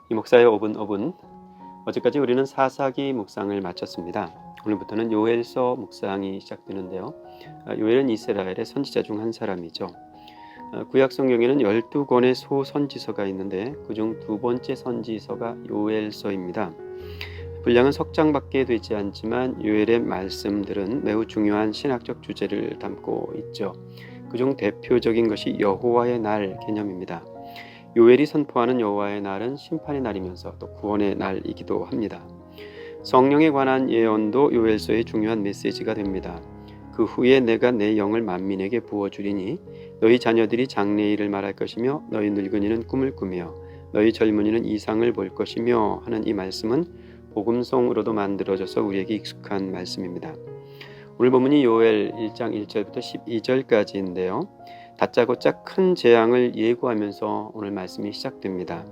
이 목사의 5분 5분. 어제까지 우리는 사사기 묵상을 마쳤습니다. 오늘부터는 요엘서 묵상이 시작되는데요. 요엘은 이스라엘의 선지자 중 한 사람이죠. 구약 성경에는 12권의 소선지서가 있는데 그중 두 번째 선지서가 요엘서입니다. 분량은 석 장밖에 되지 않지만 요엘의 말씀들은 매우 중요한 신학적 주제를 담고 있죠. 그중 대표적인 것이 여호와의 날 개념입니다. 요엘이 선포하는 여호와의 날은 심판의 날이면서 또 구원의 날이기도 합니다. 성령에 관한 예언도 요엘서의 중요한 메시지가 됩니다. 그 후에 내가 내 영을 만민에게 부어주리니 너희 자녀들이 장래일을 말할 것이며 너희 늙은이는 꿈을 꾸며 너희 젊은이는 이상을 볼 것이며 하는 이 말씀은 복음성으로도 만들어져서 우리에게 익숙한 말씀입니다. 오늘 본문이 요엘 1장 1절부터 12절까지인데요. 다짜고짜 큰 재앙을 예고하면서 오늘 말씀이 시작됩니다.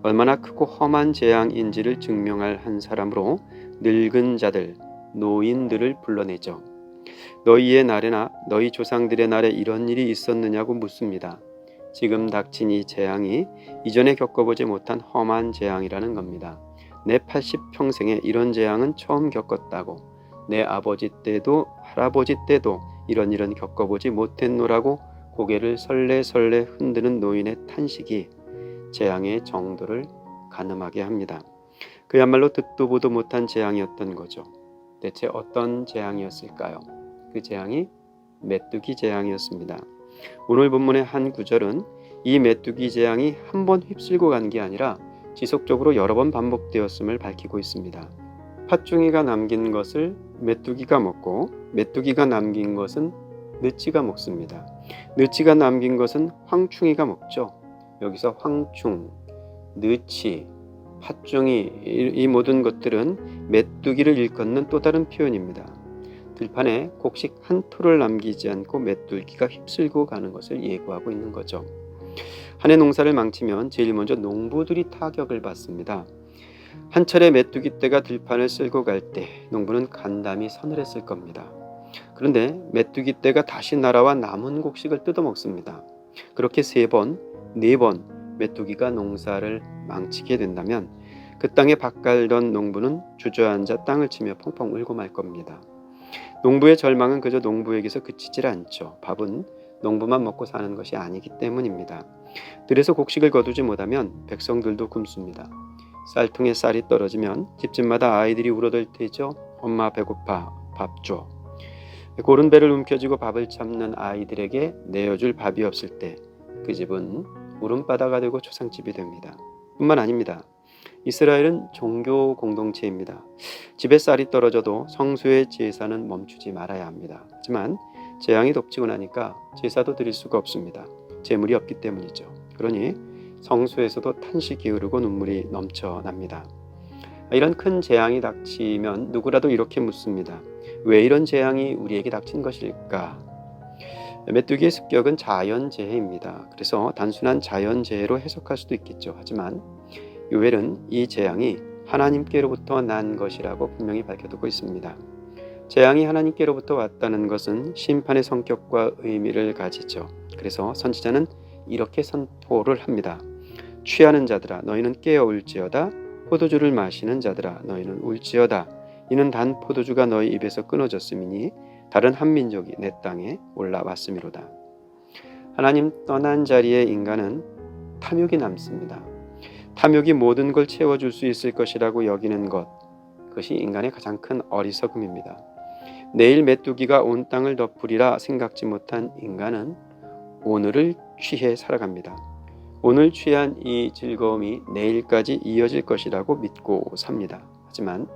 얼마나 크고 험한 재앙인지를 증명할 한 사람으로 늙은 자들, 노인들을 불러내죠. 너희의 날에나 너희 조상들의 날에 이런 일이 있었느냐고 묻습니다. 지금 닥친 이 재앙이 이전에 겪어보지 못한 험한 재앙이라는 겁니다. 내 80평생에 이런 재앙은 처음 겪었다고, 내 아버지 때도 할아버지 때도 이런 일은 겪어보지 못했노라고 고개를 설레설레 흔드는 노인의 탄식이 재앙의 정도를 가늠하게 합니다. 그야말로 듣도 보도 못한 재앙이었던 거죠. 대체 어떤 재앙이었을까요? 그 재앙이 메뚜기 재앙이었습니다. 오늘 본문의 한 구절은 이 메뚜기 재앙이 한 번 휩쓸고 간 게 아니라 지속적으로 여러 번 반복되었음을 밝히고 있습니다. 팥중이가 남긴 것을 메뚜기가 먹고 메뚜기가 남긴 것은 느치가 먹습니다. 느치가 남긴 것은 황충이가 먹죠. 여기서 황충, 느치, 팥중이 이 모든 것들은 메뚜기를 일컫는 또 다른 표현입니다. 들판에 곡식 한 토를 남기지 않고 메뚜기가 휩쓸고 가는 것을 예고하고 있는 거죠. 한 해 농사를 망치면 제일 먼저 농부들이 타격을 받습니다. 한 차례 메뚜기 떼가 들판을 쓸고 갈 때 농부는 간담이 서늘했을 겁니다. 그런데 메뚜기 떼가 다시 날아와 남은 곡식을 뜯어먹습니다. 그렇게 3번, 4번 메뚜기가 농사를 망치게 된다면 그 땅에 밥 갈던 농부는 주저앉아 땅을 치며 펑펑 울고 말 겁니다. 농부의 절망은 그저 농부에게서 그치질 않죠. 밥은 농부만 먹고 사는 것이 아니기 때문입니다. 들에서 곡식을 거두지 못하면 백성들도 굶습니다. 쌀통에 쌀이 떨어지면 집집마다 아이들이 울어댈 테죠. 엄마 배고파, 밥 줘. 고른 배를 움켜쥐고 밥을 참는 아이들에게 내어줄 밥이 없을 때 그 집은 울음바다가 되고 초상집이 됩니다. 뿐만 아닙니다. 이스라엘은 종교 공동체입니다. 집에 쌀이 떨어져도 성소의 제사는 멈추지 말아야 합니다. 하지만 재앙이 덮치고 나니까 제사도 드릴 수가 없습니다. 재물이 없기 때문이죠. 그러니 성소에서도 탄식이 흐르고 눈물이 넘쳐납니다. 이런 큰 재앙이 닥치면 누구라도 이렇게 묻습니다. 왜 이런 재앙이 우리에게 닥친 것일까? 메뚜기의 습격은 자연재해입니다. 그래서 단순한 자연재해로 해석할 수도 있겠죠. 하지만 요엘은 이 재앙이 하나님께로부터 난 것이라고 분명히 밝혀두고 있습니다. 재앙이 하나님께로부터 왔다는 것은 심판의 성격과 의미를 가지죠. 그래서 선지자는 이렇게 선포를 합니다. 취하는 자들아 너희는 깨어 울지어다. 포도주를 마시는 자들아 너희는 울지어다. 이는 단 포도주가 너희 입에서 끊어졌음이니 다른 한 민족이 내 땅에 올라왔음이로다. 하나님 떠난 자리에 인간은 탐욕이 남습니다. 탐욕이 모든 걸 채워줄 수 있을 것이라고 여기는 것, 그것이 인간의 가장 큰 어리석음입니다. 내일 메뚜기가 온 땅을 덮으리라 생각지 못한 인간은 오늘을 취해 살아갑니다. 오늘 취한 이 즐거움이 내일까지 이어질 것이라고 믿고 삽니다. 하지만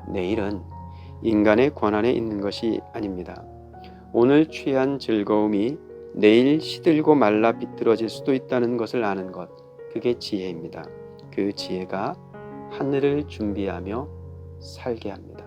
내일은 인간의 권한에 있는 것이 아닙니다. 오늘 취한 즐거움이 내일 시들고 말라 비틀어질 수도 있다는 것을 아는 것, 그게 지혜입니다. 그 지혜가 하늘을 준비하며 살게 합니다.